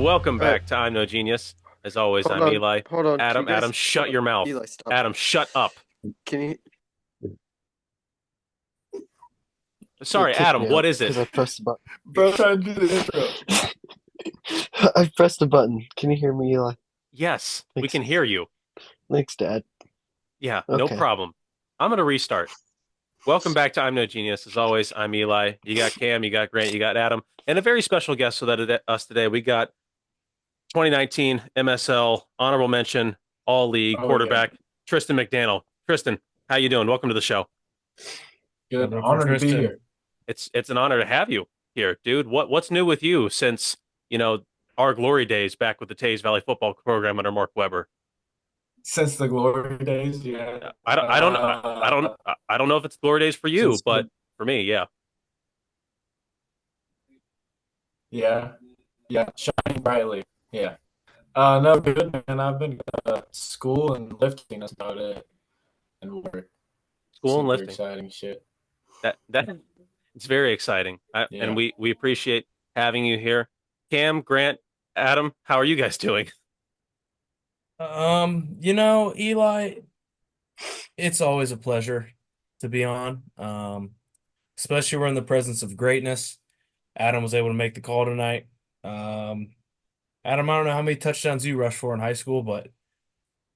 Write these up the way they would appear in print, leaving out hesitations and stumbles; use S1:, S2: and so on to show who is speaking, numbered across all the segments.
S1: Welcome
S2: All right,
S1: back to I'm No Genius. As always,
S2: hold
S1: I'm
S2: on,
S1: Eli.
S2: hold on. Can you
S1: Adam,
S2: guys
S1: shut
S2: hold on?
S1: your mouth.
S2: Eli, stop.
S1: Adam, shut up.
S2: Can you? It
S1: Sorry,
S2: kicked
S1: Adam,
S2: me
S1: what
S2: out
S1: is it?
S2: because I pressed the button.
S3: Bro, trying to do the intro.
S2: I pressed the button. Can you hear me, Eli?
S1: Yes, we
S2: Thanks,
S1: can hear you.
S2: thanks, Dad.
S1: Yeah, no
S2: Okay.
S1: problem. I'm going to restart. Welcome back to I'm No Genius. As always, I'm Eli. You got Cam, you got Grant, you got Adam, and a very special guest us today. We got 2019 MSL honorable mention all league
S3: Oh yeah,
S1: quarterback Tristan McDaniel. Tristan, how you doing? Welcome to the show.
S3: good.
S4: Coming from
S3: Honored to be
S4: Tristan.
S3: here.
S1: It's an honor to have you here, dude. What's new with you since, our glory days back with the Tays Valley football program under Mark Weber?
S3: Since the glory days, yeah.
S1: I don't know if it's glory days for you,
S3: Since
S1: but
S3: the
S1: for me, yeah.
S3: yeah, yeah, shining brightly. Yeah. No, good man. I've been school and lifting. That's about it. And work.
S1: School and
S3: Super
S1: lifting.
S3: exciting shit.
S1: That it's very exciting. And
S3: Yeah.
S1: we appreciate having you here. Cam, Grant, Adam, how are you guys doing?
S4: Eli, it's always a pleasure to be on. Especially we're in the presence of greatness. Adam was able to make the call tonight. Um, Adam, I don't know how many touchdowns you rushed for in high school, but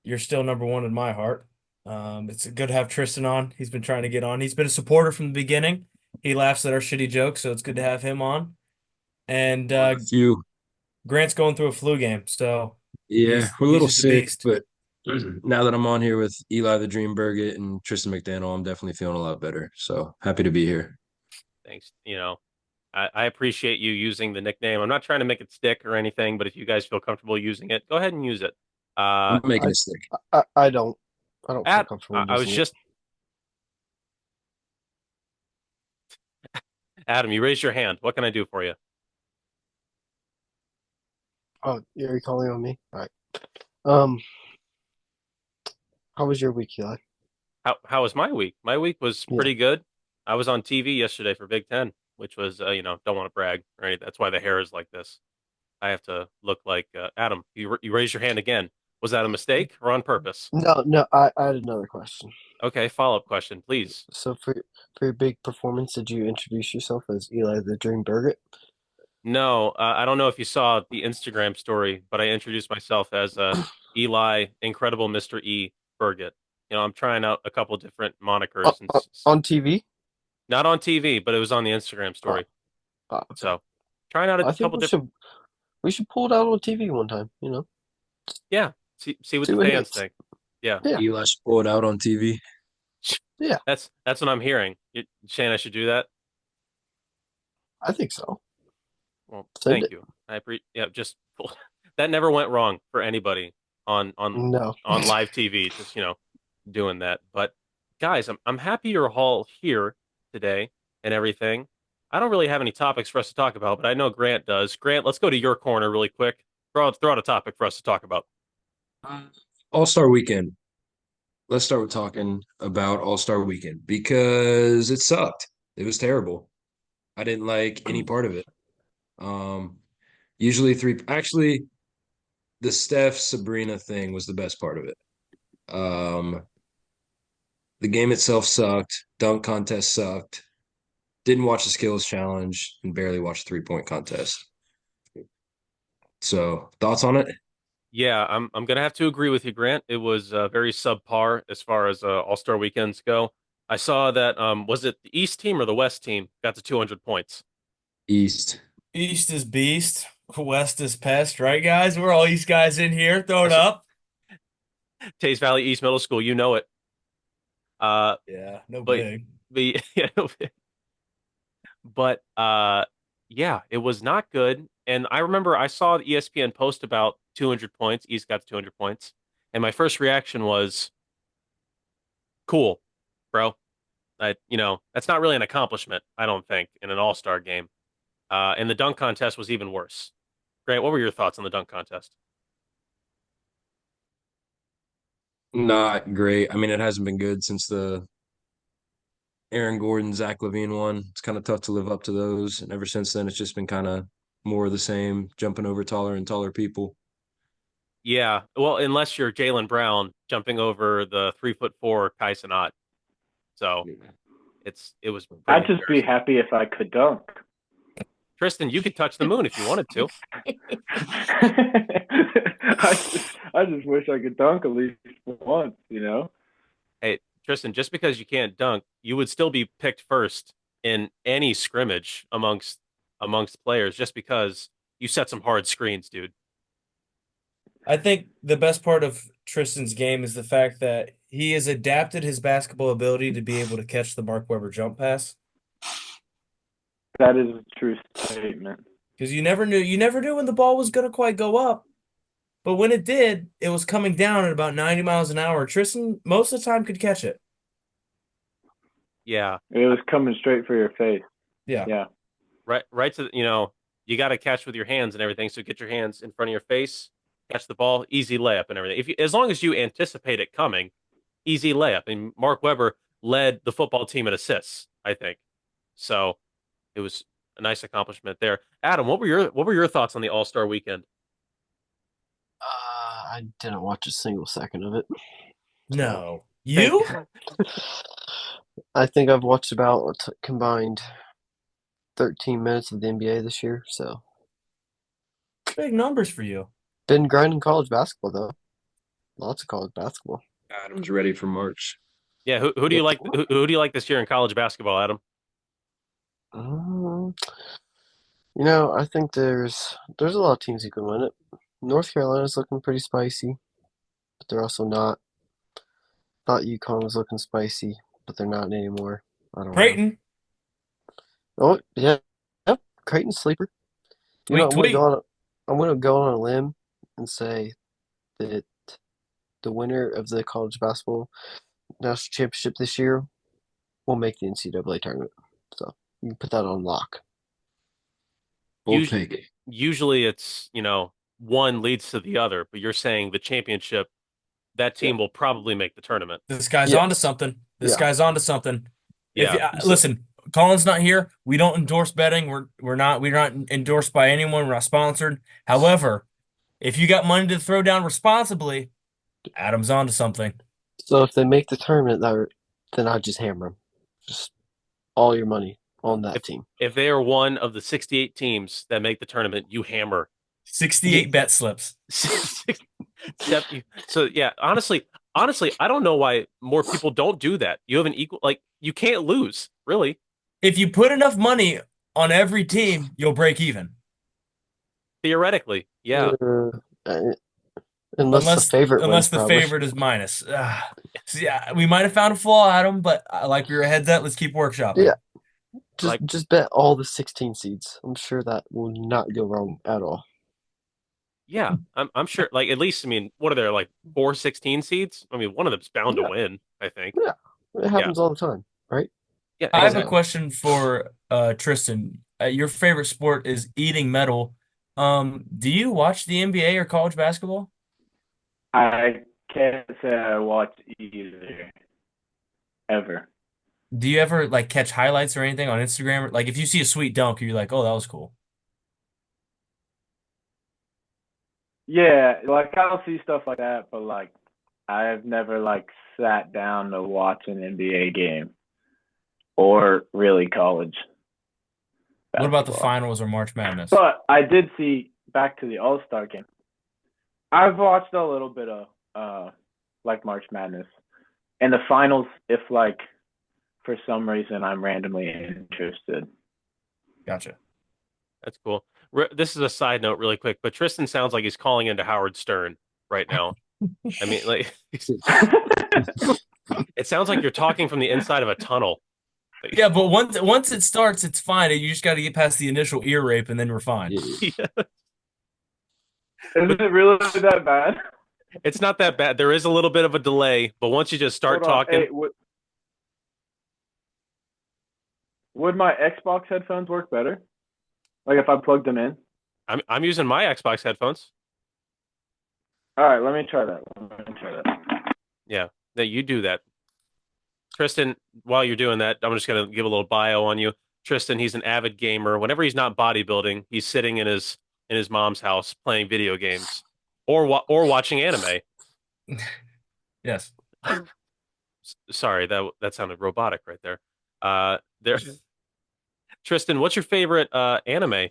S4: you're still number one in my heart. It's good to have Tristan on. He's been trying to get on. He's been a supporter from the beginning. He laughs at our shitty jokes, so it's good to have him on. And
S5: With you.
S4: Grant's going through a flu game, so
S5: Yeah,
S4: he's
S5: we're a
S4: he's
S5: little
S4: just a
S5: sick,
S4: beast.
S5: but now that I'm on here with Eli the Dream Burgett and Tristan McDaniel, I'm definitely feeling a lot better. So happy to be here.
S1: Thanks. I appreciate you using the nickname. I'm not trying to make it stick or anything, but if you guys feel comfortable using it, go ahead and use it.
S5: I'm making
S2: I,
S5: it stick.
S2: I don't feel
S1: At
S2: comfortable
S1: I was
S2: using it.
S1: just Adam, you raised your hand. What can I do for you?
S2: Oh, you're calling on me? All right. Um, how was your week, Eli?
S1: How was my week? My week was
S2: Yeah.
S1: pretty good. I was on TV yesterday for Big Ten, which was don't want to brag or anything. That's why the hair is like this. I have to look like Adam. You raised your hand again. Was that a mistake or on purpose?
S2: No, no. I had another question.
S1: Okay, follow-up question, please.
S2: So for your big performance, did you introduce yourself as Eli the Dream Burgett?
S1: No, I don't know if you saw the Instagram story, but I introduced myself as Eli, Incredible Mr. E. Burgett. I'm trying out a couple different
S2: On,
S1: monikers and
S2: on TV?
S1: not on TV, but it was on the Instagram
S2: Oh,
S1: story.
S2: okay.
S1: So trying out a
S2: I think
S1: couple different,
S2: we should pull it out on TV one time.
S1: yeah. See what
S2: See
S1: the
S2: what
S1: fans
S2: hits.
S1: think. Yeah,
S2: Yeah,
S5: Eli should pull it out on TV.
S2: yeah.
S1: that's what I'm hearing. You saying I should do that?
S2: I think so.
S1: Well,
S2: Send
S1: thank
S2: it.
S1: you. Yeah, just that never went wrong for anybody on on
S2: No.
S1: on live TV. Just doing that. But guys, I'm happy you're all here today and everything. I don't really have any topics for us to talk about, but I know Grant does. Grant, let's go to your corner really quick. Throw out a topic for us to talk about.
S5: All-Star Weekend. Let's start with talking about All-Star Weekend because it sucked. It was terrible. I didn't like any part of it. Um, Usually actually the Steph Sabrina thing was the best part of it. Um, the game itself sucked. Dunk contest sucked. Didn't watch the skills challenge and barely watched the 3-point contest. So thoughts on it?
S1: Yeah, I'm gonna have to agree with you, Grant. It was very subpar as far as All-Star weekends go. I saw that was it the East team or the West team got to 200 points.
S5: East.
S4: East is beast, West is pest, right, guys? We're all East guys in here. Throw it up.
S1: Tays Valley East Middle School, you know it. Uh,
S4: Yeah, no
S1: but
S4: big.
S1: the but yeah, it was not good. And I remember I saw the ESPN post about 200 points. East got to 200 points, and my first reaction was, "Cool, bro." That's not really an accomplishment, I don't think, in an All-Star game. And the dunk contest was even worse. Grant, what were your thoughts on the dunk contest?
S5: Not great. I mean, it hasn't been good since the Aaron Gordon, Zach LaVine one. It's kind of tough to live up to those. And ever since then, it's just been kind of more of the same, jumping over taller and taller people.
S1: Yeah. Well, unless you're Jalen Brown jumping over the 3'4" Kai Cenat. So it was pretty
S6: I'd just be
S1: embarrassing.
S6: happy if I could dunk.
S1: Tristan, you could touch the moon if you wanted to.
S6: I just wish I could dunk at least once, you know?
S1: Hey, Tristan, just because you can't dunk, you would still be picked first in any scrimmage amongst players just because you set some hard screens, dude.
S4: I think the best part of Tristan's game is the fact that he has adapted his basketball ability to be able to catch the Mark Webber jump pass.
S6: That is a true statement.
S4: Because you never knew when the ball was gonna quite go up. But when it did, it was coming down at about 90 miles an hour. Tristan most of the time could catch it.
S1: Yeah.
S6: It was coming straight for your face.
S4: Yeah.
S6: Yeah.
S1: Right to you got to catch with your hands and everything. So get your hands in front of your face, catch the ball, easy layup and everything. As long as you anticipate it coming, easy layup. And Mark Webber led the football team in assists, I think. So it was a nice accomplishment there. Adam, what were your thoughts on the All-Star weekend?
S2: I didn't watch a single second of it.
S4: No. You?
S2: I think I've watched about combined 13 minutes of the NBA this year, so
S4: Big numbers for you.
S2: been grinding college basketball though. Lots of college basketball.
S5: Adam's ready for March.
S1: Yeah, who do you like? Who do you like this year in college basketball, Adam?
S2: Um, I think there's a lot of teams who can win it. North Carolina's looking pretty spicy, but they're also not. Thought UConn was looking spicy, but they're not anymore. I don't know.
S4: Creighton.
S2: Oh yeah, yep. Creighton's sleeper.
S4: Tweet,
S2: I'm gonna go on a limb and say that the winner of the college basketball national championship this year will make the NCAA tournament. So you can put that on lock.
S5: Bold
S1: Usually-
S5: take.
S1: Usually it's, one leads to the other, but you're saying the championship, that team will probably make the tournament.
S4: This guy's
S2: Yeah.
S4: onto something. This
S2: Yeah.
S4: guy's onto something.
S1: Yeah.
S4: Listen, Colin's not here. We don't endorse betting. We're not endorsed by anyone. We're not sponsored. However, if you got money to throw down responsibly, Adam's onto something.
S2: So if they make the tournament, then I just hammer them. Just all your money on that team.
S1: If they are one of the 68 teams that make the tournament, you hammer
S4: 68 bet slips.
S1: So yeah, honestly, I don't know why more people don't do that. You have an equal, you can't lose, really.
S4: If you put enough money on every team, you'll break even.
S1: Theoretically, yeah.
S2: Unless the favorite
S4: unless
S2: wins,
S4: the
S2: probably.
S4: favorite is minus. So yeah, we might have found a flaw, Adam, but I like where your head's at. Let's keep workshopping.
S2: Yeah.
S1: Like-
S2: Just bet all the 16 seeds. I'm sure that will not go wrong at all.
S1: Yeah, I'm sure. At least, what are there, 4 16 seeds? One of them's bound to
S2: Yeah.
S1: win, I think.
S2: Yeah. It happens all the time, right?
S1: Yeah,
S4: I have a
S1: exactly.
S4: question for Tristan. Your favorite sport is eating metal. Do you watch the NBA or college basketball?
S6: I can't say I watch either. Ever.
S4: Do you ever catch highlights or anything on Instagram? Like if you see a sweet dunk, you're like, "Oh, that was cool."
S6: Yeah, I'll see stuff like that, but I've never sat down to watch an NBA game or really college
S4: What about the
S6: basketball.
S4: finals or March Madness?
S6: But I did see back to the All-Star game. I've watched a little bit of March Madness and the finals if for some reason I'm randomly interested.
S4: Gotcha.
S1: That's cool. This is a side note, really quick, but Tristan sounds like he's calling into Howard Stern right now. It sounds like you're talking from the inside of a tunnel.
S4: Yeah, but once it starts, it's fine. You just got to get past the initial ear rape, and then we're fine.
S1: Yeah.
S6: Is it really that bad?
S1: It's not that bad. There is a little bit of a delay, but once you just start
S6: Hold on.
S1: talking,
S6: Hey, would my Xbox headphones work better? If I plugged them in?
S1: I'm using my Xbox headphones.
S6: All right, let me try that.
S1: Yeah, that you do that. Tristan, while you're doing that, I'm just going to give a little bio on you. Tristan, he's an avid gamer. Whenever he's not bodybuilding, he's sitting in his mom's house playing video games or watching anime.
S4: Yes.
S1: Sorry, that sounded robotic right there. There, Tristan, what's your favorite anime?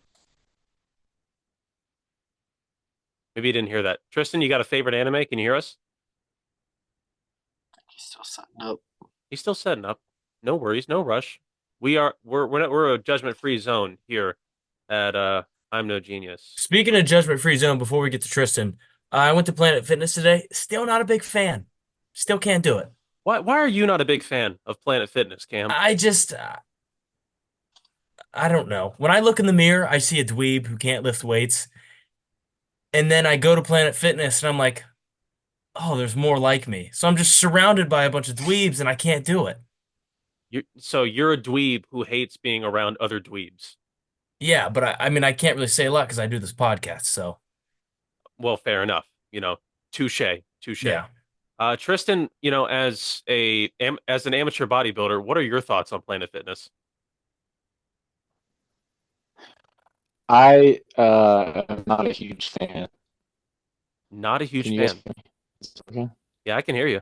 S1: Maybe you didn't hear that. Tristan, you got a favorite anime? Can you hear us?
S2: He's still setting up.
S1: He's still setting up. No worries, no rush. We're a judgment-free zone here at I'm No Genius.
S4: Speaking of judgment-free zone, before we get to Tristan, I went to Planet Fitness today. Still not a big fan. Still can't do it.
S1: Why are you not a big fan of Planet Fitness, Cam?
S4: I just, I don't know. When I look in the mirror, I see a dweeb who can't lift weights. And then I go to Planet Fitness and I'm like, oh, there's more like me. So I'm just surrounded by a bunch of dweebs and I can't do it.
S1: So you're a dweeb who hates being around other dweebs.
S4: Yeah, but I mean, I can't really say a lot because I do this podcast. So
S1: Well, fair enough. Touche, touche.
S4: yeah.
S1: Tristan, as an amateur bodybuilder, what are your thoughts on Planet Fitness?
S6: I am not a huge fan.
S1: Not a huge
S6: Can you guys
S1: fan.
S6: hear me? Is this okay?
S1: Yeah, I can hear you.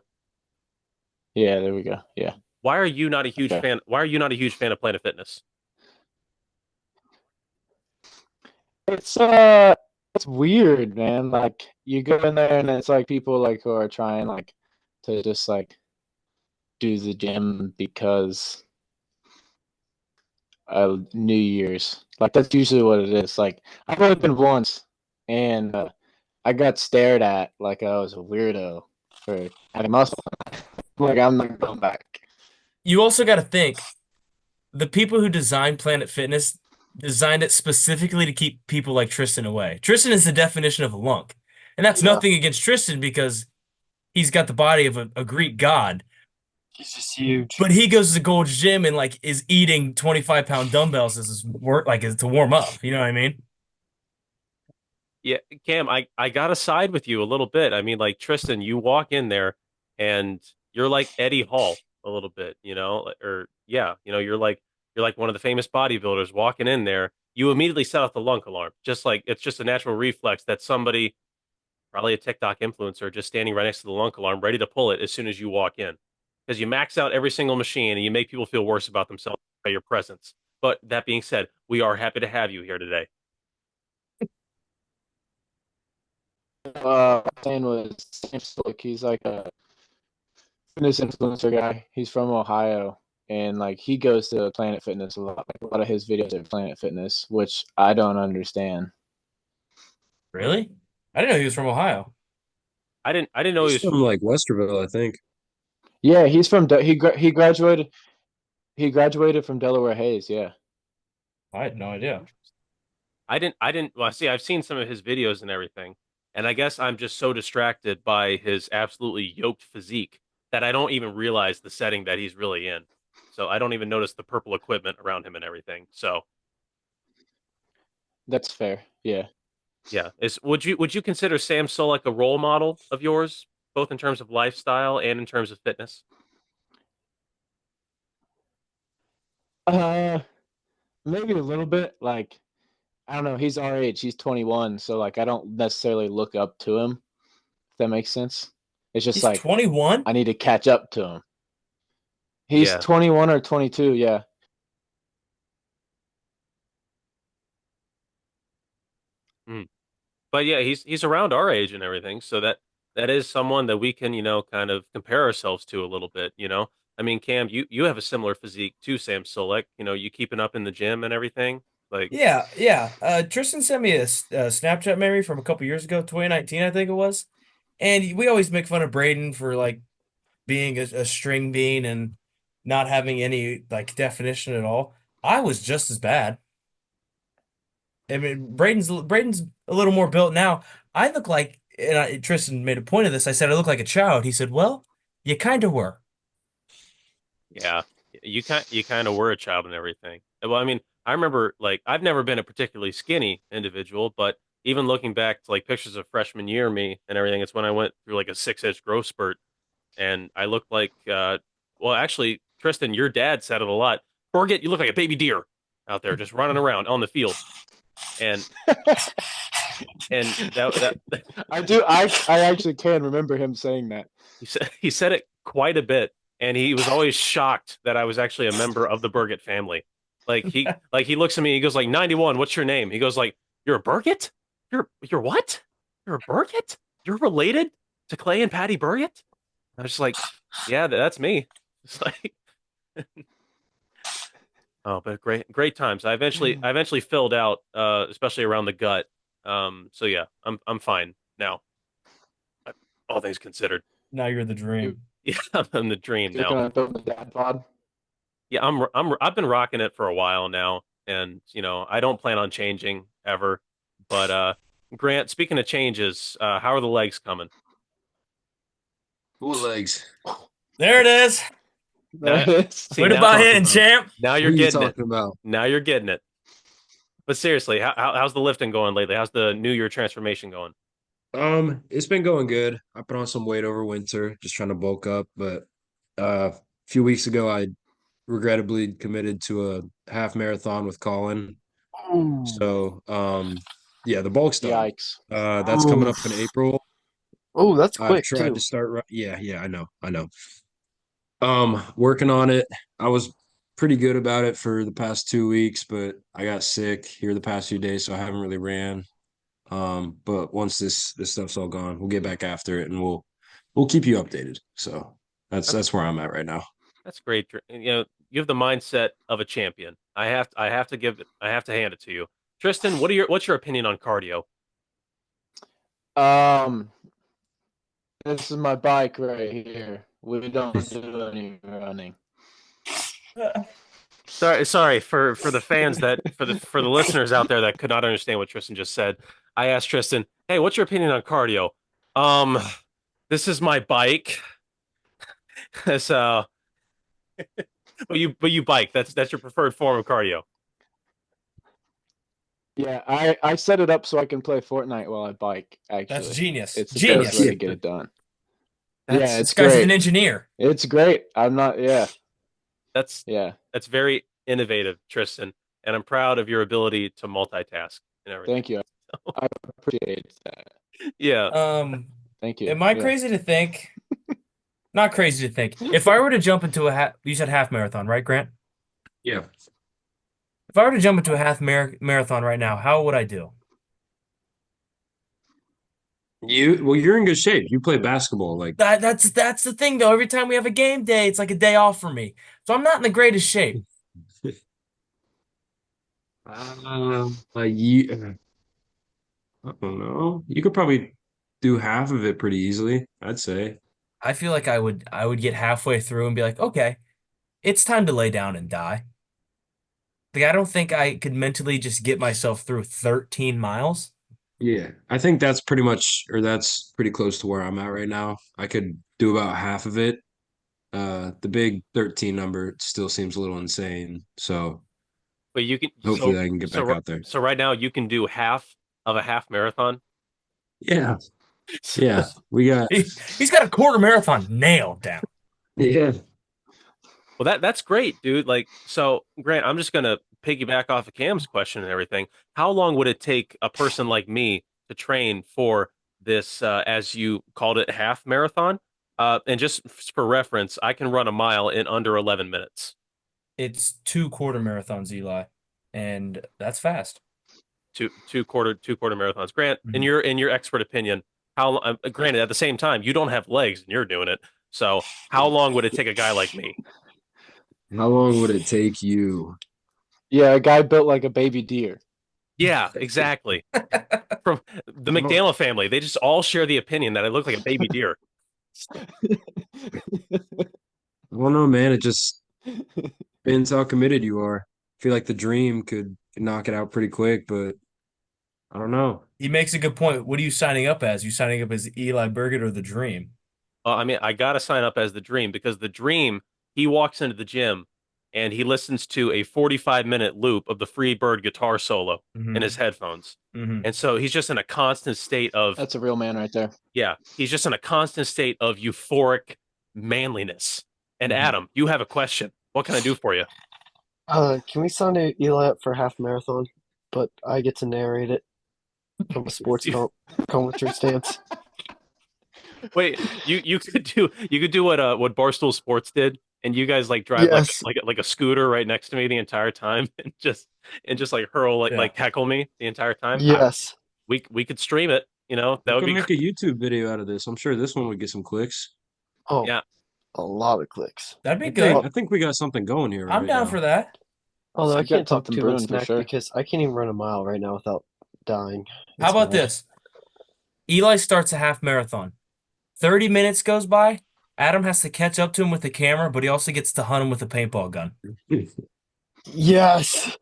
S6: Yeah, there we go. Yeah.
S1: Why are you not a huge
S6: Okay.
S1: fan? Why are you not a huge fan of Planet Fitness?
S6: It's weird, man. Like you go in there and it's like people like who are trying like to just like do the gym because New Year's. Like that's usually what it is. Like I've only been once, and I got stared at like I was a weirdo for having muscle. Like I'm not going back.
S4: You also got to think the people who designed Planet Fitness designed it specifically to keep people like Tristan away. Tristan is the definition of a lunk. And that's
S2: Yeah.
S4: nothing against Tristan because he's got the body of a Greek god.
S2: He's just huge.
S4: But he goes to the Gold's Gym and like is eating 25-pound dumbbells as his work, like to warm up. You know what I mean?
S1: Yeah, Cam, I gotta side with you a little bit. I mean, like Tristan, you walk in there and you're like Eddie Hall a little bit, or yeah, you're like one of the famous bodybuilders walking in there. You immediately set off the lunk alarm, just like it's just a natural reflex that somebody, probably a TikTok influencer, just standing right next to the lunk alarm, ready to pull it as soon as you walk in, because you max out every single machine and you make people feel worse about themselves by your presence. But that being said, we are happy to have you here today.
S6: Saying was Sam Slick. He's like a fitness influencer guy. He's from Ohio, and like he goes to Planet Fitness a lot. Like a lot of his videos are Planet Fitness, which I don't understand.
S4: Really? I didn't know he was from Ohio.
S1: I didn't know he
S5: He's
S1: was
S5: from like Westerville, I think.
S6: Yeah, he's from he graduated from Delaware Hayes. Yeah.
S4: I had no idea.
S1: Well, see, I've seen some of his videos and everything, and I guess I'm just so distracted by his absolutely yoked physique that I don't even realize the setting that he's really in. So I don't even notice the purple equipment around him and everything. So
S6: That's fair. Yeah.
S1: yeah, would you consider Sam Sulek a role model of yours, both in terms of lifestyle and in terms of fitness?
S6: Maybe a little bit. Like I don't know. He's our age. He's 21, so like I don't necessarily look up to him. If that makes sense. It's just
S4: He's
S6: like
S4: 21?
S6: I need to catch up to him. He's
S1: Yeah.
S6: 21 or 22. Yeah.
S1: But yeah, he's around our age and everything, so that is someone that we can, kind of compare ourselves to a little bit. I mean, Cam, you have a similar physique to Sam Sulek. You keeping up in the gym and everything. Like,
S4: Yeah, yeah. Tristan sent me a Snapchat memory from a couple years ago, 2019, I think it was. And we always make fun of Braden for like being a string bean and not having any like definition at all. I was just as bad. I mean, Braden's a little more built now. I look like, and Tristan made a point of this. I said I look like a child. He said, "Well, you kind of were."
S1: yeah, you kind of were a child and everything. Well, I mean, I remember like I've never been a particularly skinny individual, but even looking back to like pictures of freshman year me and everything, it's when I went through like a 6-inch growth spurt, and I looked like, well, actually, Tristan, your dad said it a lot. Forget, you look like a baby deer. out there just running around on the field. And that
S7: I actually can remember him saying that.
S1: he said it quite a bit, and he was always shocked that I was actually a member of the Burgett family. Like he looks at me, he goes like 91, what's your name? He goes like, you're a Burgett? You're what? You're a Burgett? You're related to Clay and Patty Burgett? I was just like, yeah, that's me. It's like oh, but great times. I eventually filled out, especially around the gut. So yeah, I'm fine now. All things considered.
S4: Now you're the dream.
S1: Yeah, I'm the dream
S7: You're
S1: now.
S7: gonna build the dad bod.
S1: Yeah, I've been rocking it for a while now, and I don't plan on changing ever. But Grant, speaking of changes, how are the legs coming?
S5: Full legs.
S4: There it is.
S7: There it is.
S1: See,
S4: Way to
S1: now-
S4: buy in, champ.
S1: Now
S5: What
S1: you're
S5: are you
S1: getting it.
S5: talking about?
S1: Now you're getting it. But seriously, how's the lifting going lately? How's the New Year transformation going?
S5: It's been going good. I put on some weight over winter, just trying to bulk up. But a few weeks ago, I regrettably committed to a half marathon with Colin. So, yeah, the bulk's done.
S7: Yikes.
S5: That's coming up in April.
S2: Oh, that's
S5: I've
S2: quick
S5: tried
S2: too.
S5: to start. Yeah, I know. Working on it. I was pretty good about it for the past 2 weeks, but I got sick here the past few days, so I haven't really ran. But once this stuff's all gone, we'll get back after it, and we'll keep you updated. So that's where I'm at right now.
S1: That's great. You have the mindset of a champion. I have to hand it to you. Tristan, what's your opinion on cardio?
S7: This is my bike right here. We don't do any running.
S1: Sorry for the fans for the listeners out there that could not understand what Tristan just said. I asked Tristan, "Hey, what's your opinion on cardio?" This is my bike. So, but you bike. That's your preferred form of cardio.
S7: Yeah, I set it up so I can play Fortnite while I bike. Actually,
S4: That's genius.
S7: it's the
S4: Genius.
S7: best way to get it done.
S4: Yeah,
S7: it's
S4: this guy's
S7: great.
S4: an engineer.
S7: It's great. I'm not. Yeah,
S1: That's
S7: yeah.
S1: very innovative, Tristan, and I'm proud of your ability to multitask and everything.
S7: Thank you. I appreciate that.
S1: Yeah.
S7: Thank you.
S4: Am I
S7: Yeah.
S4: crazy to think? Not crazy to think. If I were to jump into you said half marathon, right, Grant?
S5: Yeah.
S4: If I were to jump into a half marathon right now, how would I do?
S5: You're in good shape. You play basketball, like
S4: That's the thing though. Every time we have a game day, it's like a day off for me. So I'm not in the greatest shape.
S5: you. I don't know. You could probably do half of it pretty easily, I'd say.
S4: I feel like I would get halfway through and be like, okay, it's time to lay down and die. Like I don't think I could mentally just get myself through 13 miles.
S5: Yeah, I think that's that's pretty close to where I'm at right now. I could do about half of it. The big 13 number still seems a little insane. So
S1: But you can
S5: hopefully I can get back out there.
S1: So right now you can do half of a half marathon.
S5: Yeah. Yeah. We got
S4: He's got a quarter marathon nailed down.
S5: yeah.
S1: Well, that's great, dude. Like, so Grant, I'm just gonna piggyback off of Cam's question and everything. How long would it take a person like me to train for this, as you called it, half marathon? And just for reference, I can run a mile in under 11 minutes.
S4: It's 2 quarter marathons, Eli, and that's fast.
S1: Two quarter marathons. Grant, in
S4: Mhm.
S1: your expert opinion, how? Granted, at the same time, you don't have legs and you're doing it. So, how long would it take a guy like me?
S5: How long would it take you?
S7: Yeah, a guy built like a baby deer.
S1: Yeah, exactly. From the McDaniel family, they just all share the opinion that I look like a baby deer.
S5: I don't know, man. It just depends how committed you are. I feel like the dream could knock it out pretty quick, but I don't know.
S4: He makes a good point. What are you signing up as? You signing up as Eli Burgett or the Dream?
S1: Well, I mean, I got to sign up as the Dream because the Dream, he walks into the gym and he listens to a 45-minute loop of the Freebird guitar solo in his headphones.
S4: Mhm.
S1: And so he's just in a constant state of,
S7: That's a real man right there.
S1: yeah, he's just in a constant state of euphoric manliness. And
S4: Mhm.
S1: Adam, you have a question. What can I do for you?
S2: Can we sign Eli up for half marathon? But I get to narrate it from a sports commentary stance.
S1: Wait, you could do what Barstool Sports did, and you guys like drive
S2: Yes.
S1: like a scooter right next to me the entire time, and just like hurl
S4: Yeah.
S1: like heckle me the entire time.
S2: Yes.
S1: We could stream it. You know, that
S5: We
S1: would
S5: could
S1: be
S5: make a YouTube video out of this. I'm sure this one would get some clicks.
S2: Oh,
S1: Yeah.
S2: a lot of clicks.
S4: That'd be
S5: I
S4: good.
S5: think, I think we got something going here
S4: I'm
S5: right
S4: down
S5: now.
S4: for that.
S2: Although I
S7: We got
S2: can't talk
S7: something
S2: too much
S7: brewing for
S2: smack
S7: sure.
S2: because I can't even run a mile right now without dying.
S4: How
S2: It's
S4: about
S2: bad.
S4: this? Eli starts a half marathon. 30 minutes goes by. Adam has to catch up to him with the camera, but he also gets to hunt him with a paintball gun.
S2: Yes.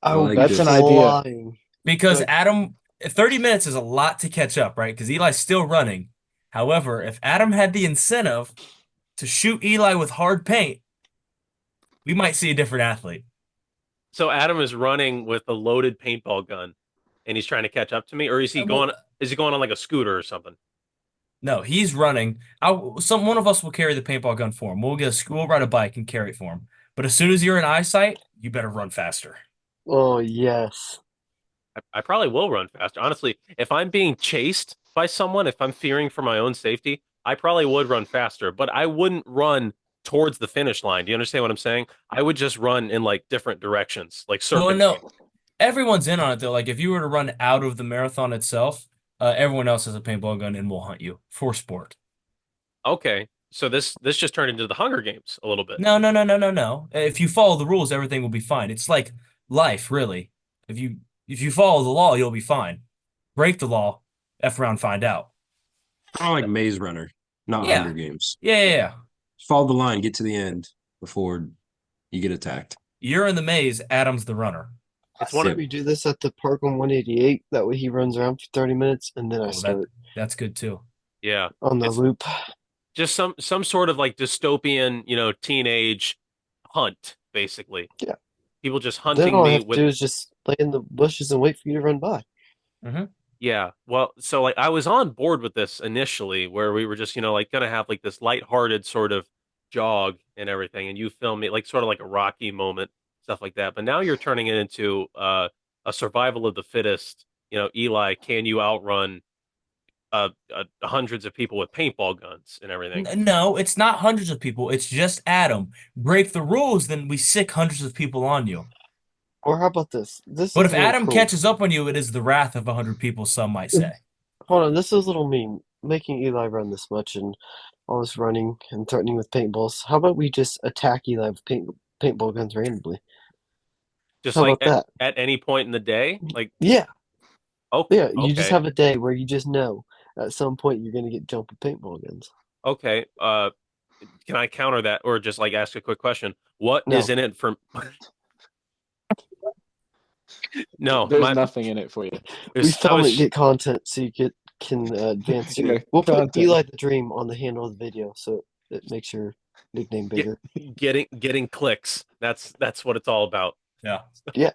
S2: I will
S5: like
S2: be
S7: That's an idea.
S2: flying.
S4: Because
S2: Good.
S4: Adam, 30 minutes is a lot to catch up, right? Because Eli's still running. However, if Adam had the incentive to shoot Eli with hard paint, we might see a different athlete.
S1: So Adam is running with a loaded paintball gun, and he's trying to catch up to me, or is he
S4: Well-
S1: going? Is he going on like a scooter or something?
S4: No, he's running. One of us will carry the paintball gun for him. We'll ride a bike and carry it for him. But as soon as you're in eyesight, you better run faster.
S2: Oh, yes.
S1: I probably will run faster. Honestly, if I'm being chased by someone, if I'm fearing for my own safety, I probably would run faster, but I wouldn't run towards the finish line. Do you understand what I'm saying? I would just run in like different directions, like
S4: Well,
S1: serpentine.
S4: no, everyone's in on it though. Like if you were to run out of the marathon itself, everyone else has a paintball gun and will hunt you for sport.
S1: Okay, so this just turned into the Hunger Games a little bit.
S4: No, no, no, no, no, no. If you follow the rules, everything will be fine. It's like life, really. If you follow the law, you'll be fine. Break the law, F around, find out.
S5: Kind of like Maze Runner, not
S4: Yeah.
S5: Hunger Games.
S4: Yeah.
S5: Follow the line, get to the end before you get attacked.
S4: You're in the maze. Adam's the runner.
S1: It's
S2: I
S1: one
S2: say
S1: of
S2: we do this at the park on 188. That way he runs around for 30 minutes and then I
S4: Oh,
S2: start
S4: That's good too.
S1: yeah,
S2: on the
S1: it's-
S2: loop.
S1: just some sort of like dystopian, teenage hunt, basically.
S2: Yeah.
S1: People just
S2: Then
S1: hunting
S2: all I
S1: me
S2: have to
S1: with
S2: do is just lay in the bushes and wait for you to run by.
S1: Yeah. Well, so like I was on board with this initially where we were just, like gonna have like this lighthearted sort of jog and everything, and you film me like sort of like a Rocky moment, stuff like that. But now you're turning it into a survival of the fittest, Eli, can you outrun hundreds of people with paintball guns and everything?
S4: No, it's not hundreds of people. It's just Adam. Break the rules, then we sick hundreds of people on you.
S2: Or how about this? This
S4: But
S2: is
S4: if
S2: a little
S4: Adam
S2: cruel.
S4: catches up on you, it is the wrath of 100 people, some might say.
S2: Hold on, this is a little mean. Making Eli run this much and all this running and threatening with paintballs. How about we just attack Eli with paintball guns randomly?
S1: Just
S2: How
S1: like
S2: about that?
S1: at any point in the day? Like,
S2: Yeah,
S1: okay,
S2: yeah. You just
S1: okay,
S2: have a day where you just know at some point you're gonna get jumped with paintball guns.
S1: okay. Can I counter that or just like ask a quick question? What
S2: No.
S1: is in it for No,
S7: There's nothing in it for you.
S2: We
S1: I
S2: film
S1: was-
S2: it, get content, so you can advance your.
S7: Yeah,
S2: We'll put
S7: content.
S2: Eli the Dream on the handle of the video, so it makes your nickname bigger.
S1: getting clicks. That's what it's all about.
S4: Yeah.
S2: Yeah.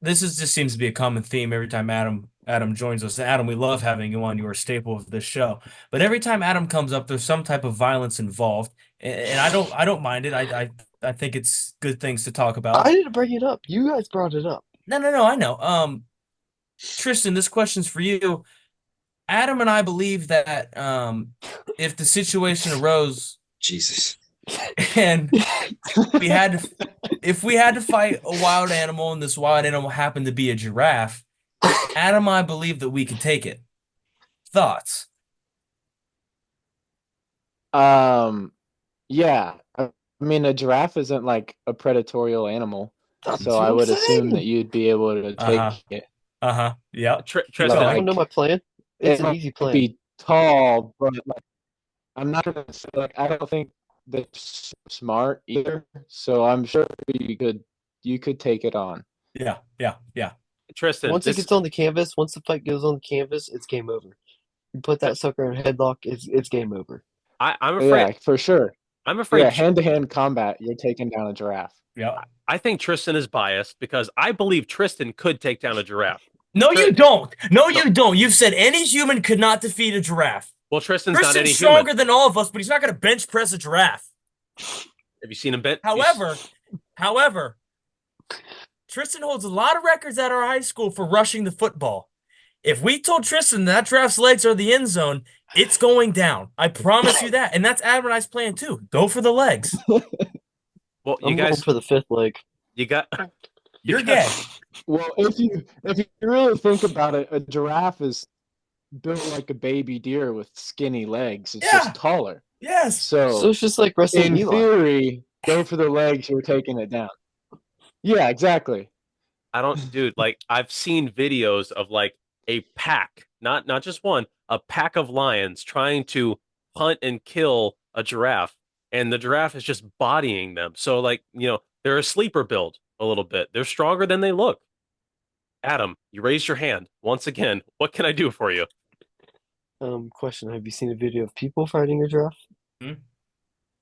S4: This just seems to be a common theme every time Adam joins us. Adam, we love having you on. You are a staple of this show. But every time Adam comes up, there's some type of violence involved, and I don't mind it. I think it's good things to talk about.
S2: I didn't bring it up. You guys brought it up.
S4: No, I know. Tristan, this question's for you. Adam and I believe that if the situation arose
S5: Jesus.
S4: and if we had to fight a wild animal and this wild animal happened to be a giraffe, Adam and I believe that we could take it. Thoughts?
S7: Yeah. I mean, a giraffe isn't like a predatorial animal,
S2: That's
S7: so
S2: what
S7: I
S2: I'm
S7: would assume
S2: saying.
S7: that you'd be able to take
S4: Uh-huh.
S7: it.
S4: Uh-huh. Yeah.
S1: Tristan,
S2: So I
S7: like-
S2: don't know my plan. It's
S7: It
S2: an
S7: might
S2: easy plan.
S7: be tall, but like, I'm not gonna say like I don't think they're smart either. So I'm sure you could take it on.
S4: Yeah.
S1: Tristan,
S2: Once it gets on the canvas, once the fight goes on the canvas, it's game over. You put that sucker in a headlock, it's game over.
S1: I'm afraid.
S7: Yeah, for sure.
S1: I'm afraid.
S7: Yeah, hand-to-hand combat, you're taking down a giraffe.
S4: Yeah.
S1: I think Tristan is biased because I believe Tristan could take down a giraffe.
S4: No, you don't. No, you don't. You've said any human could not defeat a giraffe.
S1: Well, Tristan's not any
S4: Tristan's
S1: human.
S4: stronger than all of us, but he's not going to bench press a giraffe.
S1: Have you seen him bent?
S4: However, Tristan holds a lot of records at our high school for rushing the football. If we told Tristan that giraffe's legs are the end zone, it's going down. I promise you that. And that's Adam and I's plan too. Go for the legs.
S1: Well, you
S2: I'm going
S1: guys,
S2: for the fifth leg.
S1: you got.
S4: You're
S1: you
S4: gay.
S1: got-
S7: Well, if you really think about it, a giraffe is built like a baby deer with skinny legs. It's
S4: Yeah.
S7: just taller.
S4: Yes.
S2: So it's just like wrestling
S7: in
S2: Eli.
S7: theory, go for the legs. You're taking it down. Yeah, exactly.
S1: I don't, dude. Like I've seen videos of like a pack, not just one, a pack of lions trying to hunt and kill a giraffe, and the giraffe is just bodying them. So like they're a sleeper build a little bit. They're stronger than they look. Adam, you raised your hand once again. What can I do for you?
S2: Question: have you seen a video of people fighting a giraffe?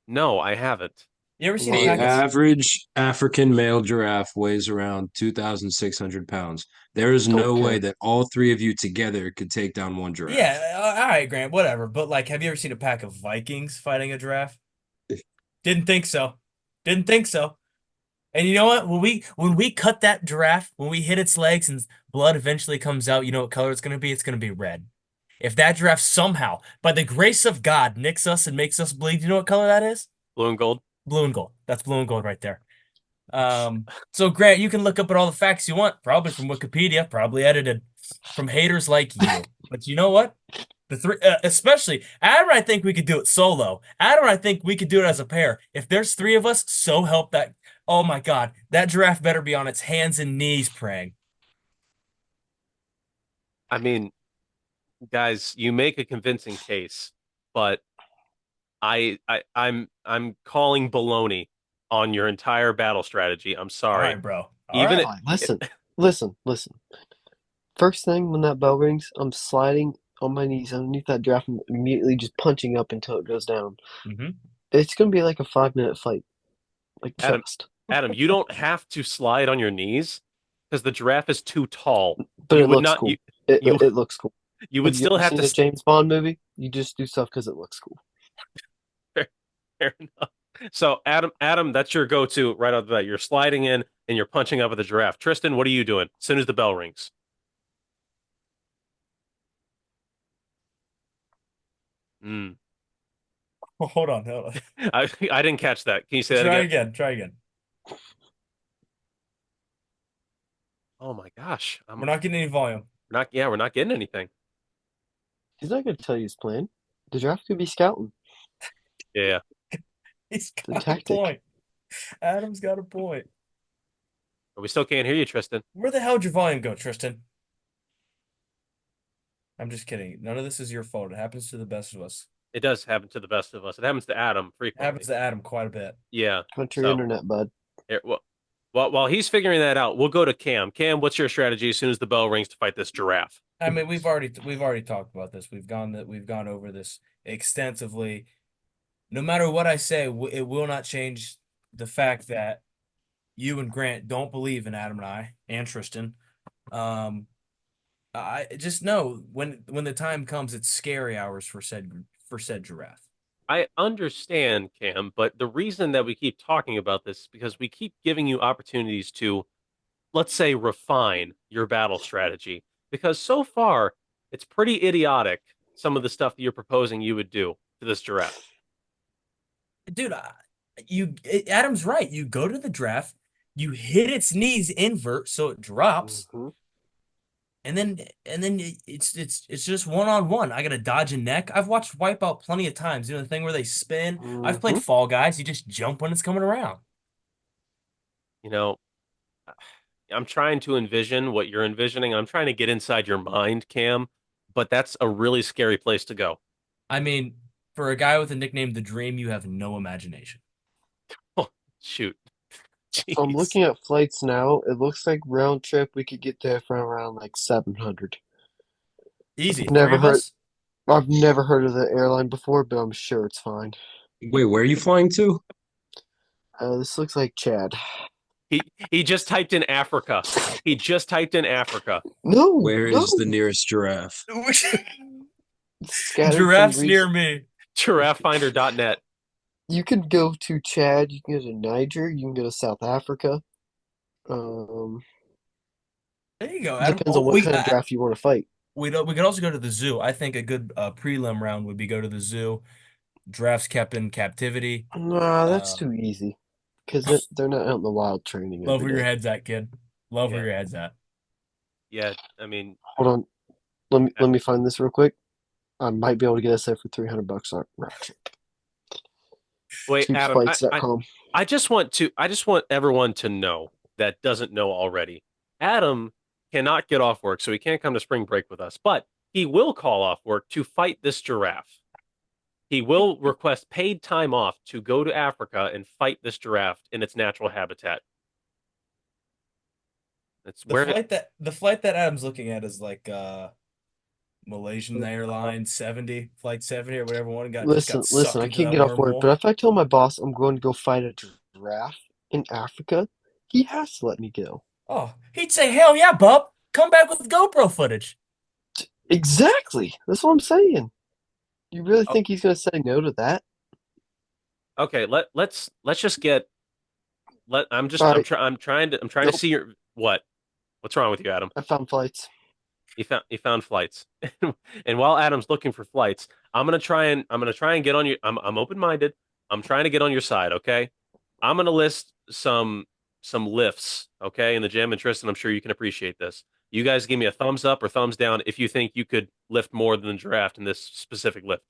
S1: No, I haven't.
S4: You ever seen
S2: Well,
S4: a
S5: The
S4: pack of
S5: average African male giraffe weighs around 2,600 pounds. There is no
S2: Okay.
S5: way that all three of you together could take down one giraffe.
S4: Yeah, all right, Grant, whatever. But like, have you ever seen a pack of Vikings fighting a giraffe? Didn't think so. Didn't think so. And you know what? When we cut that giraffe, when we hit its legs and blood eventually comes out, you know what color it's gonna be? It's gonna be red. If that giraffe somehow, by the grace of God, nicks us and makes us bleed, you know what color that is?
S1: Blue and gold.
S4: Blue and gold. That's blue and gold right there. So Grant, you can look up at all the facts you want, probably from Wikipedia, probably edited from haters like you. But you know what? The three, especially Adam, and I think we could do it solo. Adam, and I think we could do it as a pair. If there's three of us, so help that. Oh my God, that giraffe better be on its hands and knees praying.
S1: I mean, guys, you make a convincing case, but I'm calling baloney on your entire battle strategy. I'm
S4: All
S1: sorry.
S4: right, bro. All
S1: Even
S4: right.
S2: Listen. First thing when that bell rings, I'm sliding on my knees underneath that giraffe and immediately just punching up until it goes down.
S4: Mhm.
S2: It's gonna be like a 5-minute fight, like
S1: Adam-
S2: fast.
S1: Adam, you don't have to slide on your knees because the giraffe is too tall.
S2: But
S1: You
S2: it
S1: would
S2: looks
S1: not.
S2: cool.
S1: You,
S2: It
S1: you-
S2: it looks cool.
S1: you would
S2: Have you
S1: still
S2: ever
S1: have
S2: seen
S1: to.
S2: a James Bond movie? You just do stuff because it looks cool.
S1: Fair enough. So Adam, that's your go-to right off the bat. You're sliding in and you're punching up at the giraffe. Tristan, what are you doing as soon as the bell rings? Mm.
S4: Hold on.
S1: I didn't catch that. Can you say that
S4: Try
S1: again?
S4: again. Try again.
S1: Oh my gosh.
S4: We're not getting any volume.
S1: We're not getting anything.
S2: He's not gonna tell you his plan. The giraffe could be scouting.
S1: Yeah.
S4: He's
S2: The
S4: got a
S2: tactic.
S4: point. Adam's got a point.
S1: But we still can't hear you, Tristan.
S4: Where the hell did your volume go, Tristan? I'm just kidding. None of this is your fault. It happens to the best of us.
S1: It does happen to the best of us. It happens to Adam
S4: It
S1: frequently.
S4: happens to Adam quite a bit.
S1: Yeah.
S2: Country
S1: So-
S2: internet, bud.
S1: Well, while he's figuring that out, we'll go to Cam. Cam, what's your strategy as soon as the bell rings to fight this giraffe?
S4: I mean, we've already talked about this. We've gone over this extensively. No matter what I say, it will not change the fact that you and Grant don't believe in Adam and I and Tristan. I just know when the time comes, it's scary hours for said giraffe.
S1: I understand, Cam, but the reason that we keep talking about this is because we keep giving you opportunities to, let's say, refine your battle strategy. Because so far, it's pretty idiotic, some of the stuff that you're proposing you would do to this giraffe.
S4: Dude, Adam's right. You go to the giraffe, you hit its knees invert so it drops.
S2: Mhm.
S4: And then it's just one-on-one. I gotta dodge a neck. I've watched Wipeout plenty of times. You know the thing where they spin. I've played
S2: Mhm.
S4: Fall Guys. You just jump when it's coming around.
S1: You know, I'm trying to envision what you're envisioning. I'm trying to get inside your mind, Cam, but that's a really scary place to go.
S4: I mean, for a guy with a nickname The Dream, you have no imagination.
S1: Shoot.
S2: So I'm
S1: Jeez.
S2: looking at flights now. It looks like round trip we could get there for around like 700.
S4: Easy.
S2: Never
S4: Three of
S2: heard-
S4: us?
S2: I've never heard of the airline before, but I'm sure it's fine.
S5: Wait, where are you flying to?
S2: This looks like Chad.
S1: He just typed in Africa. He just typed in Africa.
S2: No,
S5: Where is
S2: no.
S5: the nearest giraffe?
S2: Scattered from
S4: Giraffes
S2: Greece.
S4: near me.
S1: Giraffefinder.net.
S2: You can go to Chad. You can go to Niger. You can go to South Africa. Um,
S4: There you go, Adam.
S2: depends
S4: Oh,
S2: on what kind of draft you want to fight.
S4: we could also go to the zoo. I think a good prelim round would be go to the zoo. Drafts kept in captivity.
S2: Nah, that's
S4: Uh,
S2: too easy. Because they're not out in the wild training
S4: Love
S2: every
S4: where your
S2: day.
S4: head's at, kid. Love where
S1: Yeah.
S4: your head's at.
S1: Yeah, I mean,
S2: Hold on. Let me find this real quick. I might be able to get us there for $300 on round trip.
S1: wait, Adam,
S2: Cheapsfights.com.
S1: I just want everyone to know that doesn't know already. Adam cannot get off work, so he can't come to spring break with us, but he will call off work to fight this giraffe. He will request paid time off to go to Africa and fight this giraffe in its natural habitat. That's
S4: The
S1: where
S4: flight that Adam's looking at is like Malaysian Airlines 70, flight 70 or whatever one got just got
S2: Listen,
S4: sucked
S2: I
S4: into
S2: can't
S4: that
S2: get off work,
S4: wormhole.
S2: but if I tell my boss I'm going to go fight a giraffe in Africa, he has to let me go.
S4: Oh, he'd say, "Hell yeah, bub. Come back with GoPro footage."
S2: Exactly. That's what I'm saying. You really
S1: Oh.
S2: think he's going to say no to that?
S1: Okay, let's just get I'm
S2: Alright.
S1: trying to
S2: Nope.
S1: see your what? What's wrong with you, Adam?
S2: I found flights.
S1: You found flights. And while Adam's looking for flights, I'm gonna try and get on you. I'm open-minded. I'm trying to get on your side, okay? I'm gonna list some lifts, okay, in the gym, and Tristan, I'm sure you can appreciate this. You guys give me a thumbs up or thumbs down if you think you could lift more than the giraffe in this specific lift.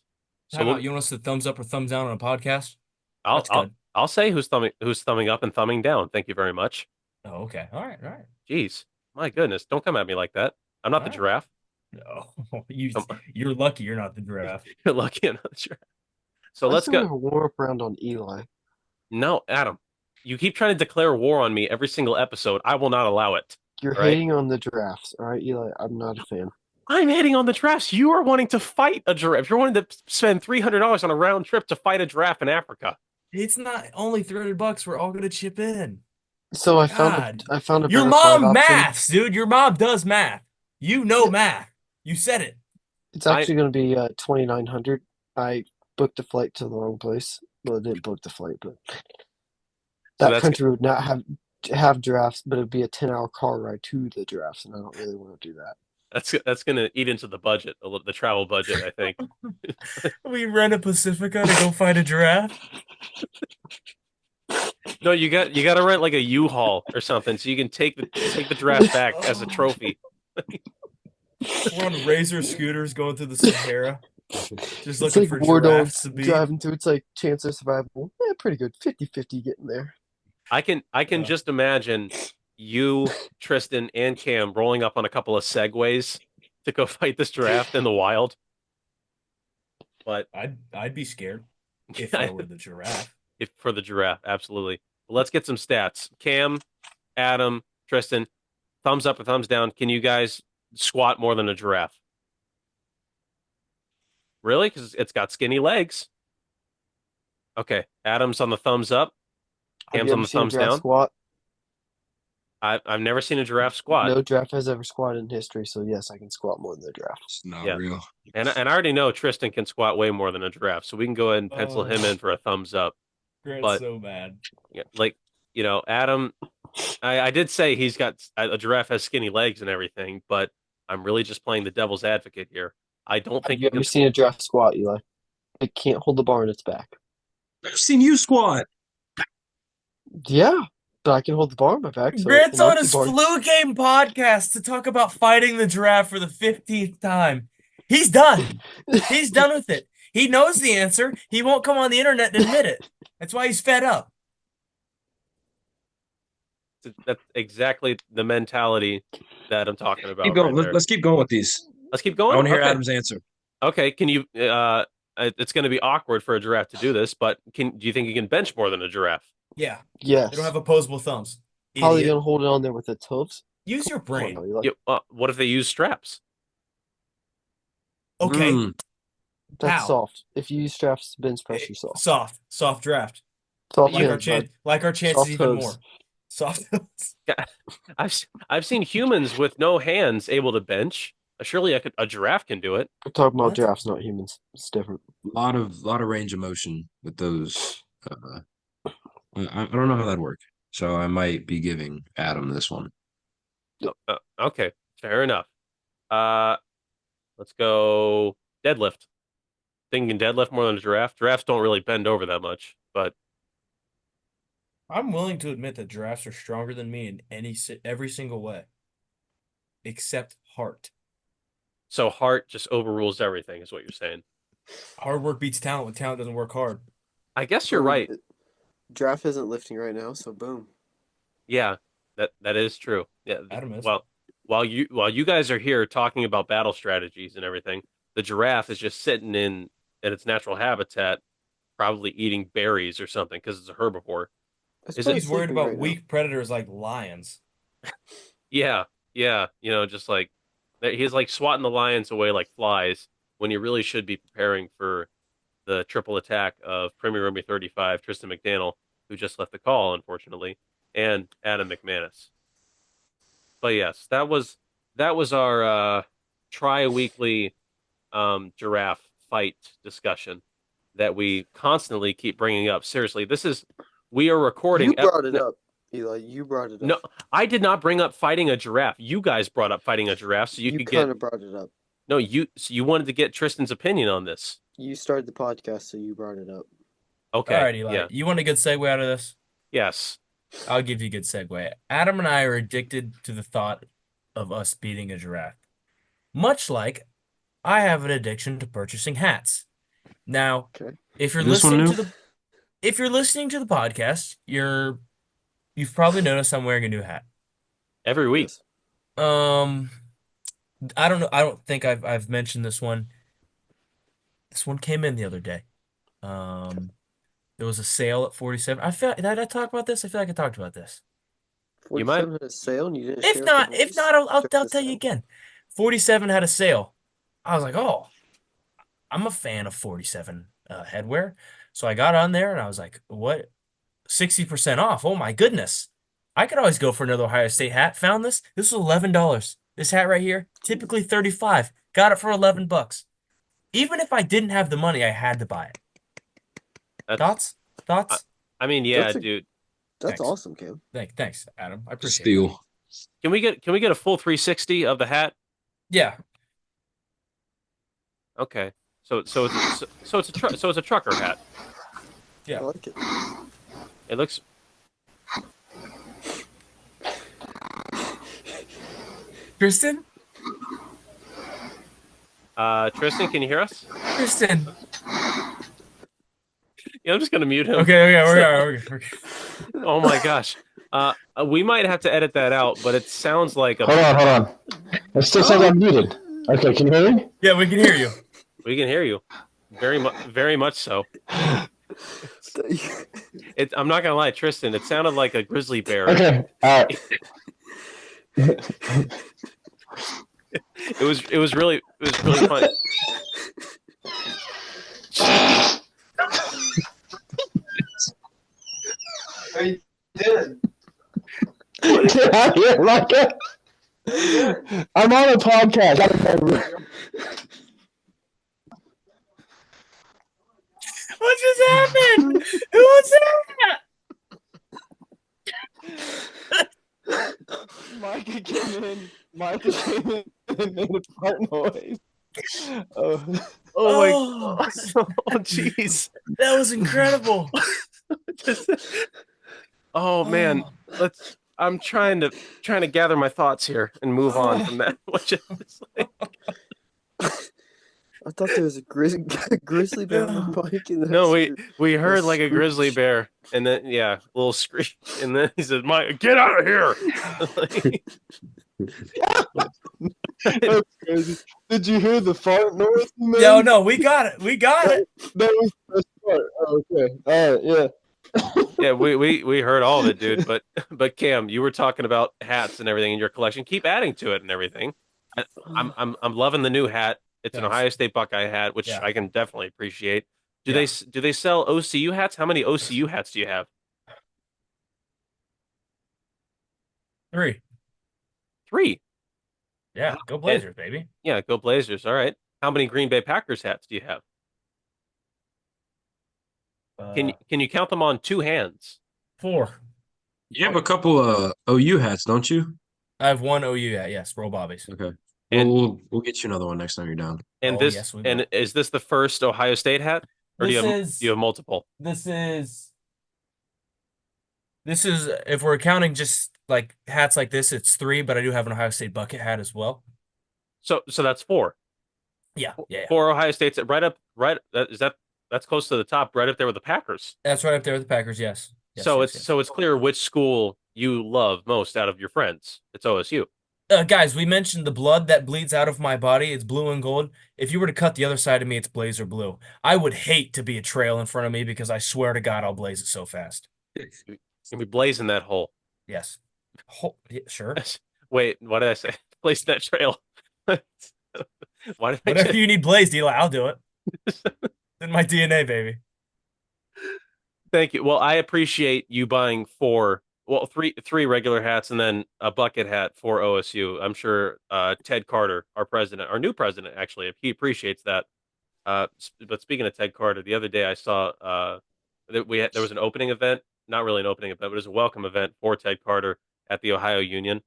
S4: How
S1: So
S4: about you want us to thumbs up or thumbs down on a podcast?
S1: I'll
S4: That's
S1: I'll
S4: good.
S1: I'll say who's thumbing up and thumbing down. Thank you very much.
S4: Oh, okay. All right, all right.
S1: Jeez, my goodness, don't come at me like that. I'm not the
S4: All right.
S1: giraffe.
S4: No,
S1: Um,
S4: you're lucky you're not the giraffe.
S1: You're lucky I'm not the giraffe. So
S2: I
S1: let's
S2: still
S1: go.
S2: have a warm up round on Eli.
S1: No, Adam, you keep trying to declare war on me every single episode. I will not allow it.
S2: You're
S1: All right?
S2: hating on the giraffes, all right, Eli? I'm not a fan.
S1: I'm hating on the giraffes. You are wanting to fight a giraffe. You're wanting to spend $300 on a round trip to fight a giraffe in Africa.
S4: It's not only $300. We're all gonna chip in.
S2: So I
S4: God.
S2: found a
S4: Your
S2: better flight
S4: mom
S2: option.
S4: maths, dude. Your mom does math. You know
S2: Yeah.
S4: math. You said it.
S2: It's actually going to be 2,900. I booked a flight to the wrong place. Well, I didn't book the flight, but that
S1: that's
S2: country would not have giraffes, but it'd be a 10-hour car ride to the giraffes, and I don't really want to do that.
S1: that's going to eat into the budget, the travel budget, I think.
S4: We rent a Pacifica to go fight a giraffe.
S1: No, you got to rent like a U-Haul or something so you can take the giraffe back as a trophy.
S4: We're on razor scooters going through the Sahara, just
S2: It's
S4: looking
S2: like
S4: for
S2: war
S4: giraffes
S2: dogs
S4: to beat.
S2: driving through. It's like chance of survival. Yeah, pretty good. 50-50 getting there.
S1: I can
S4: Yeah.
S1: just imagine you, Tristan, and Cam rolling up on a couple of Segways to go fight this giraffe in the wild. But
S4: I'd be scared if I were the giraffe.
S1: if for the giraffe, absolutely. Well, let's get some stats. Cam, Adam, Tristan, thumbs up or thumbs down. Can you guys squat more than a giraffe? Really? Because it's got skinny legs. Okay, Adam's on the thumbs up.
S2: Have
S1: Cam's
S2: you
S1: on
S2: ever
S1: the
S2: seen a
S1: thumbs
S2: giraffe
S1: down.
S2: squat?
S1: I've never seen a giraffe squat.
S2: No giraffe has ever squatted in history, so yes, I can squat more than a giraffe.
S5: It's not
S1: Yeah.
S5: real.
S1: And I already know Tristan can squat way more than a giraffe, so we can go ahead and pencil him in for a thumbs up.
S4: Grant's
S1: But-
S4: so mad.
S1: Yeah, like, Adam, I did say he's got a giraffe has skinny legs and everything, but I'm really just playing the devil's advocate here. I don't
S2: Have
S1: think
S2: you
S1: he can
S2: ever seen a giraffe squat, Eli? It can't hold the bar on its back.
S5: I've seen you squat.
S2: Yeah, but I can hold the bar on my back. So
S4: Grant's
S2: an
S4: on
S2: Archie
S4: his
S2: bar-
S4: flu game podcast to talk about fighting the giraffe for the 15th time. He's done. He's done with it. He knows the answer. He won't come on the internet and admit it. That's why he's fed up.
S1: That's exactly the mentality that I'm talking about.
S5: Keep going.
S1: right there.
S5: Let's keep going with these.
S1: Let's keep
S5: I
S1: going.
S5: want to hear
S1: Okay.
S5: Adam's answer.
S1: Okay, can you? It's going to be awkward for a giraffe to do this, but do you think you can bench more than a giraffe?
S4: Yeah.
S2: Yes.
S4: They don't have opposable thumbs.
S2: How are they
S4: Idiot.
S2: gonna hold it on there with its hooves?
S4: Use your
S2: Come on
S4: brain.
S2: now, Eli.
S1: Yeah, what if they use straps?
S4: Okay.
S5: Mm.
S2: That's
S4: How?
S2: soft. If you use straps, bench press, you're soft.
S4: Soft draft.
S2: Soft
S4: Like our
S2: hands, bud.
S4: chances
S2: Soft
S4: even
S2: hooves.
S4: more. Soft.
S1: I've seen humans with no hands able to bench. Surely a giraffe can do it.
S2: We're talking about
S4: What?
S2: giraffes, not humans. It's different.
S5: Lot of range of motion with those I don't know how that'd work. So I might be giving Adam this one.
S1: Okay, fair enough. Uh, let's go deadlift. Thinking deadlift more than a giraffe. Giraffes don't really bend over that much, but
S4: I'm willing to admit that giraffes are stronger than me in every single way, except heart.
S1: so heart just overrules everything, is what you're saying.
S4: Hard work beats talent when talent doesn't work hard.
S1: I guess you're
S2: Boom.
S1: right.
S2: Draft isn't lifting right now, so boom.
S1: Yeah, that is true. Yeah.
S4: Adam is.
S1: Well, while you guys are here talking about battle strategies and everything, the giraffe is just sitting in its natural habitat, probably eating berries or something because it's a herbivore.
S2: It's
S1: Is
S2: probably
S4: He's worried
S2: sleeping
S4: about
S2: right now.
S4: weak predators like lions.
S1: Yeah, yeah. Just like he's like swatting the lions away like flies when he really should be preparing for the triple attack of Premier Rummy 35, Tristan McDaniel, who just left the call, unfortunately, and Adam McManus. But yes, that was our tri-weekly giraffe fight discussion that we constantly keep bringing up. Seriously, we are recording.
S2: You brought it up, Eli. You brought it up.
S1: No, I did not bring up fighting a giraffe. You guys brought up fighting a giraffe, so you
S2: You
S1: could
S2: kind
S1: get.
S2: of brought it up.
S1: No, you wanted to get Tristan's opinion on this.
S2: You started the podcast, so you brought it up.
S1: Okay.
S4: All right, Eli.
S1: Yeah.
S4: You want a good segue out of this?
S1: Yes.
S4: I'll give you a good segue. Adam and I are addicted to the thought of us beating a giraffe. Much like I have an addiction to purchasing hats. Now,
S2: Okay.
S4: if you're
S5: This one
S4: listening
S5: new?
S4: to the podcast, you've probably noticed I'm wearing a new hat.
S1: Every week.
S2: Yes.
S4: I don't know. I don't think I've mentioned this one. This one came in the other day. There was a sale at 47. Did I talk about this? I feel like I talked about this.
S1: You might-
S2: 47 had a sale, and you didn't.
S4: If
S2: share
S4: not,
S2: with the boys?
S4: I'll
S2: Check this
S4: tell you
S2: out.
S4: again. 47 had a sale. I was like, oh, I'm a fan of 47 headwear. So I got on there and I was like, what? 60% off. Oh my goodness. I could always go for another Ohio State hat. Found this. This was $11. This hat right here, typically 35. Got it for $11. Even if I didn't have the money, I had to buy it.
S1: That's.
S4: Thoughts?
S1: I mean, yeah,
S2: That's a-
S1: dude.
S2: That's
S4: Thanks.
S2: awesome, Cam.
S4: Thanks, Adam. I appreciate it.
S5: Steal.
S1: Can we get a full 360 of the hat?
S4: Yeah.
S1: Okay. So it's a trucker hat.
S4: Yeah.
S2: I like it.
S1: It looks.
S4: Tristan?
S1: Tristan, can you hear us?
S4: Tristan.
S1: Yeah, I'm just gonna mute him.
S4: Okay, we're good.
S1: Oh my gosh. We might have to edit that out, but it sounds like
S7: Hold on. It still says I'm muted. Okay, can you hear me?
S4: Yeah, we can hear you.
S1: we can hear you. Very much so. I'm not gonna lie, Tristan. It sounded like a grizzly bear.
S7: Okay, all right.
S1: It was really fun.
S7: Get out of here, Micah. I'm on a podcast.
S4: What just happened? Who was that?
S7: Micah came in and made a fart noise. Oh.
S1: Oh my. Oh jeez.
S4: That was incredible.
S1: Oh man. I'm trying to gather my thoughts here and move on from that.
S2: I thought there was a grizzly bear on the mic. And
S1: No,
S2: that's
S1: we heard like a
S2: screech.
S1: grizzly bear, and then a little screech, and then he said, "Mike, get out of here!"
S7: That's crazy. Did you hear the fart noise?
S4: No, we got it.
S7: That was the best part. Oh, okay. All right, yeah.
S1: Yeah, we heard all of it, dude. But Cam, you were talking about hats and everything in your collection. Keep adding to it and everything. I'm loving the new hat. It's an
S4: Thanks.
S1: Ohio State Buckeye hat, which
S4: Yeah.
S1: I can definitely appreciate. Do
S4: Yeah.
S1: they sell OCU hats? How many OCU hats do you have?
S4: 3.
S1: 3.
S4: Yeah, go Blazers, baby.
S1: Yeah, go Blazers. All right. How many Green Bay Packers hats do you have? Can you count them on two hands?
S4: 4.
S5: You have a couple OU hats, don't you?
S4: I have one OU hat. Yes, roll bobbies.
S5: Okay.
S1: And-
S5: We'll get you another one next time you're down.
S1: And
S4: Oh,
S1: this
S4: yes, we
S1: and
S4: will.
S1: is this the first Ohio State hat, or do
S4: This
S1: you
S4: is
S1: have multiple?
S4: this is if we're counting just like hats like this, it's 3, but I do have an Ohio State bucket hat as well.
S1: So that's 4.
S4: Yeah.
S1: 4 Ohio States that's close to the top, right up there with the Packers.
S4: That's right up there with the Packers. Yes.
S1: So it's clear which school you love most out of your friends. It's OSU.
S4: Guys, we mentioned the blood that bleeds out of my body. It's blue and gold. If you were to cut the other side of me, it's blazer blue. I would hate to be a trail in front of me because I swear to God, I'll blaze it so fast.
S1: You'll be blazing that hole.
S4: Yes. Yeah, sure.
S1: Wait, what did I say? Blaze that trail. Why did I
S4: Whatever
S1: say?
S4: you need blazed, Eli, I'll do it. It's in my DNA, baby.
S1: Thank you. Well, I appreciate you buying three regular hats and then a bucket hat for OSU. I'm sure Ted Carter, our new president, actually, he appreciates that. But speaking of Ted Carter, the other day I saw that there was an opening event, not really an opening event, but it was a welcome event for Ted Carter at the Ohio Union,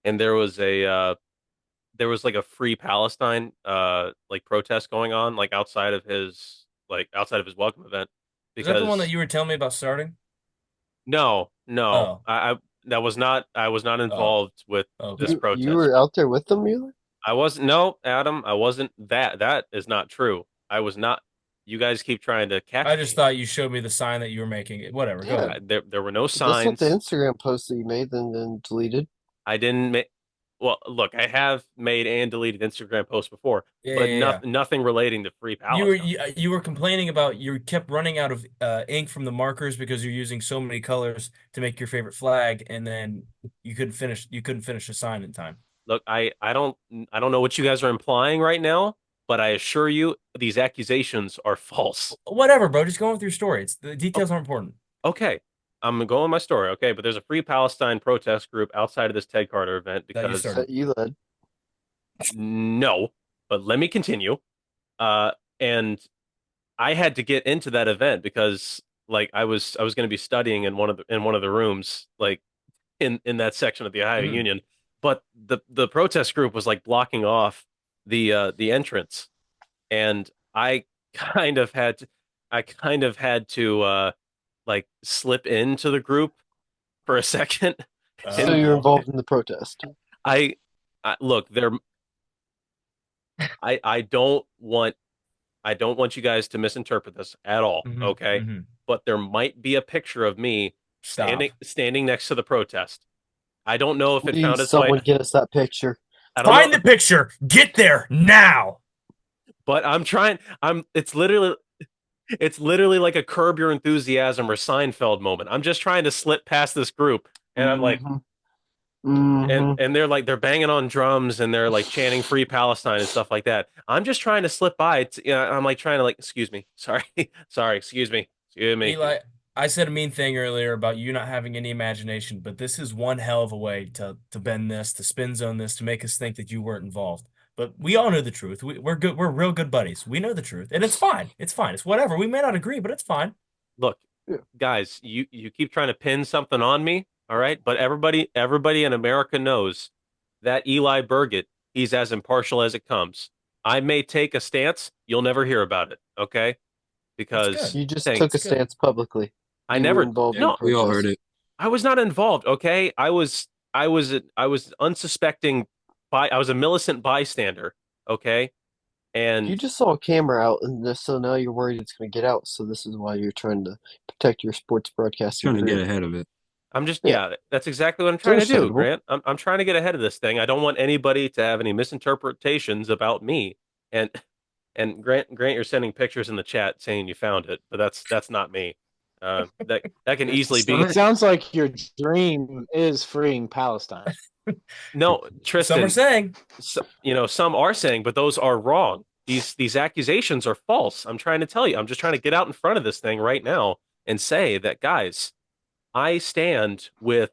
S1: and there was like a Free Palestine like protest going on like outside of his welcome event.
S4: Is that the one that
S1: Because
S4: you were telling me about starting?
S1: no,
S4: Oh.
S1: I was not involved with
S4: Okay.
S1: this protest.
S2: You were out there with them, Mueller?
S1: I wasn't. No, Adam, I wasn't. That is not true. I was not. You guys keep trying to catch
S4: I just
S1: me.
S4: thought you showed me the sign that you were making. Whatever. Go
S2: Yeah.
S4: ahead.
S1: There were no
S2: That's not
S1: signs.
S2: the Instagram post that you made and then deleted.
S1: I didn't make. Well, look, I have made and deleted Instagram posts before,
S4: Yeah,
S1: but
S4: yeah.
S1: nothing relating to Free Palestine.
S4: You were complaining about you kept running out of ink from the markers because you're using so many colors to make your favorite flag, and then you couldn't finish the sign in time.
S1: Look, I don't know what you guys are implying right now, but I assure you these accusations are false.
S4: Whatever, bro. Just go on with your story. The details aren't important.
S1: Okay. I'm gonna go on my story, okay? But there's a Free Palestine protest group outside of this Ted Carter event
S4: That you
S1: because
S4: started.
S2: That you led.
S1: no, but let me continue. And I had to get into that event because like I was going to be studying in one of the rooms like in that section of the Ohio
S4: Mhm.
S1: Union, but the protest group was like blocking off the entrance, and I kind of had to like slip into the group for a second.
S2: So you're involved in the protest.
S1: I look there. I don't want you guys to misinterpret this at all,
S4: Mhm,
S1: okay?
S4: mhm.
S1: But there might be a picture of me
S4: Stop.
S1: standing next to the protest. I don't know if it
S2: Please,
S1: found its way.
S2: someone get us that picture.
S1: I don't
S4: Find
S1: know,
S4: the picture. Get there now.
S1: but I'm trying. It's literally like a Curb Your Enthusiasm or Seinfeld moment. I'm just trying to slip past this group, and I'm like,
S2: Mhm.
S1: and they're banging on drums and they're like chanting Free Palestine and stuff like that. I'm just trying to slip by. I'm like trying to like, excuse me, sorry, excuse me.
S4: Eli, I said a mean thing earlier about you not having any imagination, but this is one hell of a way to bend this, to spin zone this, to make us think that you weren't involved. But we all know the truth. We're good. We're real good buddies. We know the truth, and it's fine. It's fine. It's whatever. We may not agree, but it's fine.
S1: Look,
S2: Yeah.
S1: guys, you keep trying to pin something on me, all right? But everybody in America knows that Eli Burgett, he's as impartial as it comes. I may take a stance, you'll never hear about it, okay? Because
S4: good.
S2: You just
S1: thanks.
S2: took a
S4: That's good.
S2: stance publicly.
S1: I
S2: You
S1: never
S2: were involved in
S1: no,
S2: the
S5: We all
S2: protest.
S5: heard it.
S1: I was not involved, okay? I was unsuspecting I was a Millicent bystander, okay? And
S2: You just saw a camera out, and so now you're worried it's going to get out. So this is why you're trying to protect your sports broadcasting
S5: Trying to get
S2: career.
S5: ahead of it.
S1: I'm just
S2: Yeah.
S1: that's exactly what I'm trying to do,
S2: understandable.
S1: Grant. I'm trying to get ahead of this thing. I don't want anybody to have any misinterpretations about me. And Grant, you're sending pictures in the chat saying you found it, but that's not me. That can easily be.
S7: It sounds like your dream is freeing Palestine.
S1: No,
S4: Some
S1: Tristan.
S4: are saying.
S1: Some are saying, but those are wrong. These accusations are false. I'm trying to tell you. I'm just trying to get out in front of this thing right now and say that, guys, I stand with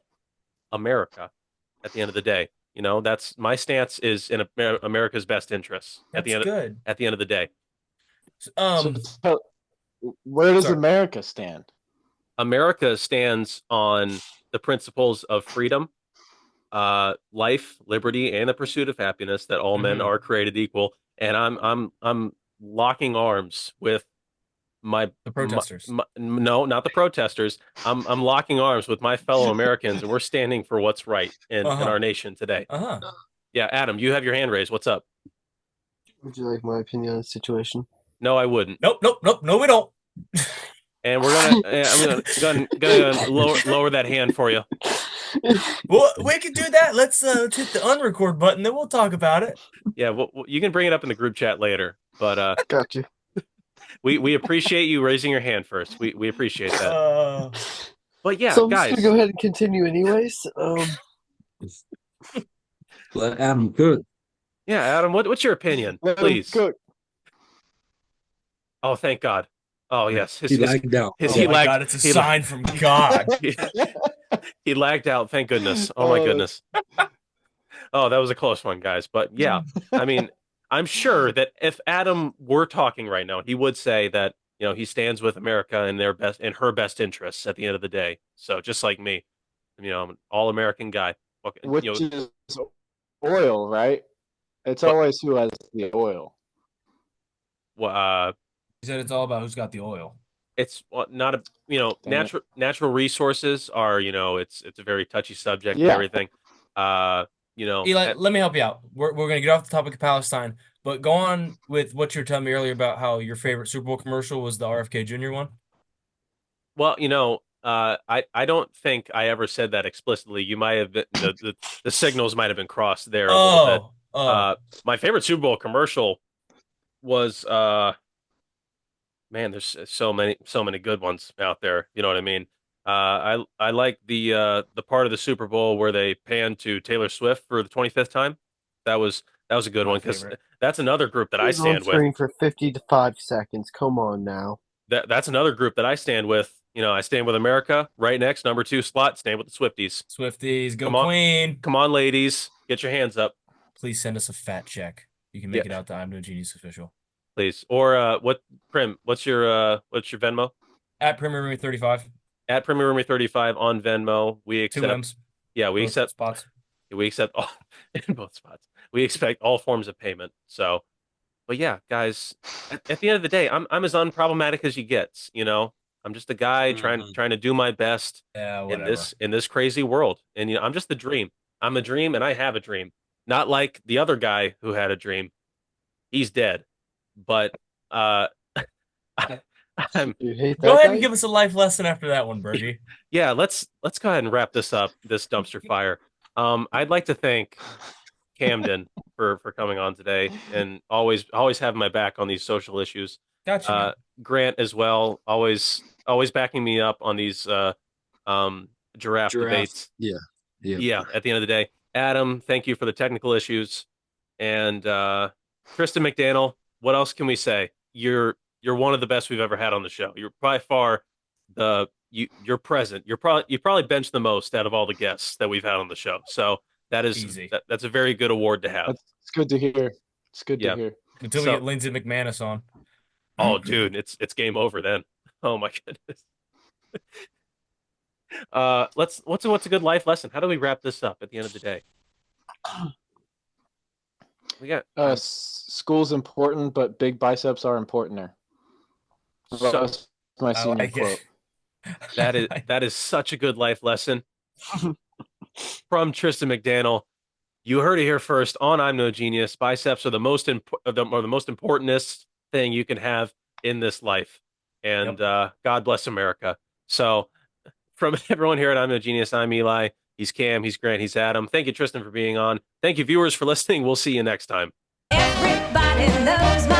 S1: America at the end of the day. That's my stance is in America's best interests
S4: That's good.
S1: at the end of the day.
S7: So tell, Where does
S4: Sorry.
S7: America stand?
S1: America stands on the principles of freedom, life, liberty, and the pursuit of happiness. That all men
S4: Mhm.
S1: are created equal. And I'm locking arms with
S4: The protesters.
S1: no, not the protesters. I'm locking arms with my fellow Americans, and we're standing for what's right in
S4: Uh-huh.
S1: our nation today.
S4: Uh-huh.
S1: Yeah, Adam, you have your hand raised. What's up?
S2: Would you like my opinion on the situation?
S1: No, I wouldn't.
S4: Nope, no, we don't.
S1: And we're gonna. I'm gonna lower that hand for you.
S4: Well, we can do that. Let's hit the unrecord button, then we'll talk about it.
S1: Yeah, well, you can bring it up in the group chat later. But
S2: Got you.
S1: we appreciate you raising your hand first. We appreciate that. But yeah,
S2: So I'm
S1: guys.
S2: just gonna go ahead and continue anyways.
S5: Let Adam cook.
S1: Yeah, Adam, what's your opinion,
S7: Let 'em
S1: please?
S7: cook.
S1: Oh, thank God. Oh yes,
S5: He lagged out.
S1: his-
S4: Oh
S1: he
S4: my
S1: lagged-
S4: God, it's a
S1: he-
S4: sign from God.
S1: he lagged out. Thank goodness. Oh my
S7: Oh.
S1: goodness. Oh, that was a close one, guys. But yeah, I mean, I'm sure that if Adam were talking right now, he would say that he stands with America in her best interests at the end of the day. So just like me, I'm an all-American guy. Okay,
S7: Which is oil, right? It's
S1: What?
S7: always who has the oil.
S4: He said it's all about who's got the oil.
S1: it's not a
S7: Dang it.
S1: natural resources are it's a very touchy subject and
S7: Yeah.
S1: everything.
S4: Eli, let me help you out. We're gonna get off the topic of Palestine, but go on with what you were telling me earlier about how your favorite Super Bowl commercial was the RFK Jr. one.
S1: Well, I don't think I ever said that explicitly. You might have been, the signals might have been crossed there a little bit. My favorite Super Bowl commercial was man, there's so many good ones out there. You know what I mean? I like the part of the Super Bowl where they pan to Taylor Swift for the 25th time. That was a good
S4: My
S1: one because
S4: favorite.
S1: that's another group that I
S2: He's on
S1: stand with.
S2: screen for 50 to 5 seconds. Come on now.
S1: That's another group that I stand with. I stand with America. Right next, number 2 slot, stand with the Swifties.
S4: Swifties, go
S1: Come on.
S4: Queen.
S1: Come on, ladies, get your hands up,
S4: Please send us a fat check. You can make
S1: Yeah.
S4: it out to I'm No Genius Official.
S1: please. Or what's your Venmo?
S4: At Premier Roomy 35.
S1: At Premier Roomy 35 on Venmo. We
S4: 2
S1: accept.
S4: M's.
S1: Yeah, we
S4: both
S1: accept.
S4: spots.
S1: We accept all in both spots. We expect all forms of payment. So, but yeah, guys, at the end of the day, I'm as unproblematic as you get. I'm just a guy trying to do my best
S4: Yeah,
S1: in
S4: whatever.
S1: this crazy world. And I'm just the dream. I'm a dream, and I have a dream. Not like the other guy who had a dream. He's dead. But I'm
S2: You hate that
S4: Go ahead
S2: guy?
S4: and give us a life lesson after that one, Bergie.
S1: yeah. Let's go ahead and wrap this up. This dumpster fire. I'd like to thank Camden for coming on today and always having my back on these social issues.
S4: Gotcha. man.
S1: Grant as well, always backing me up on these giraffe debates.
S5: Yeah.
S1: Yeah, at the end of the day. Adam, thank you for the technical issues. And Kristen McDaniel, what else can we say? You're one of the best we've ever had on the show. You're by far you're present. You probably benched the most out of all the guests that we've had on the show. So that is
S4: Easy.
S1: that's a very good award to have.
S7: It's good to hear. It's good
S1: Yeah.
S7: to hear.
S4: Until
S1: so-
S4: we get Lindsay McManus on.
S1: Oh, dude, it's game over then. Oh my goodness. What's a good life lesson? How do we wrap this up at the end of the day? We got
S7: School's important, but big biceps are importanter.
S1: So-
S7: That's my
S4: I
S7: senior
S4: like
S7: quote.
S4: it.
S1: that is such a good life lesson from Tristan McDaniel. You heard it here first on I'm No Genius. Biceps are the most importantest thing you can have in this life, and God bless America. So, from everyone here at I'm No Genius, I'm Eli. He's Cam. He's Grant. He's Adam. Thank you, Tristan, for being on. Thank you, viewers, for listening. We'll see you next time.
S8: Everybody loves my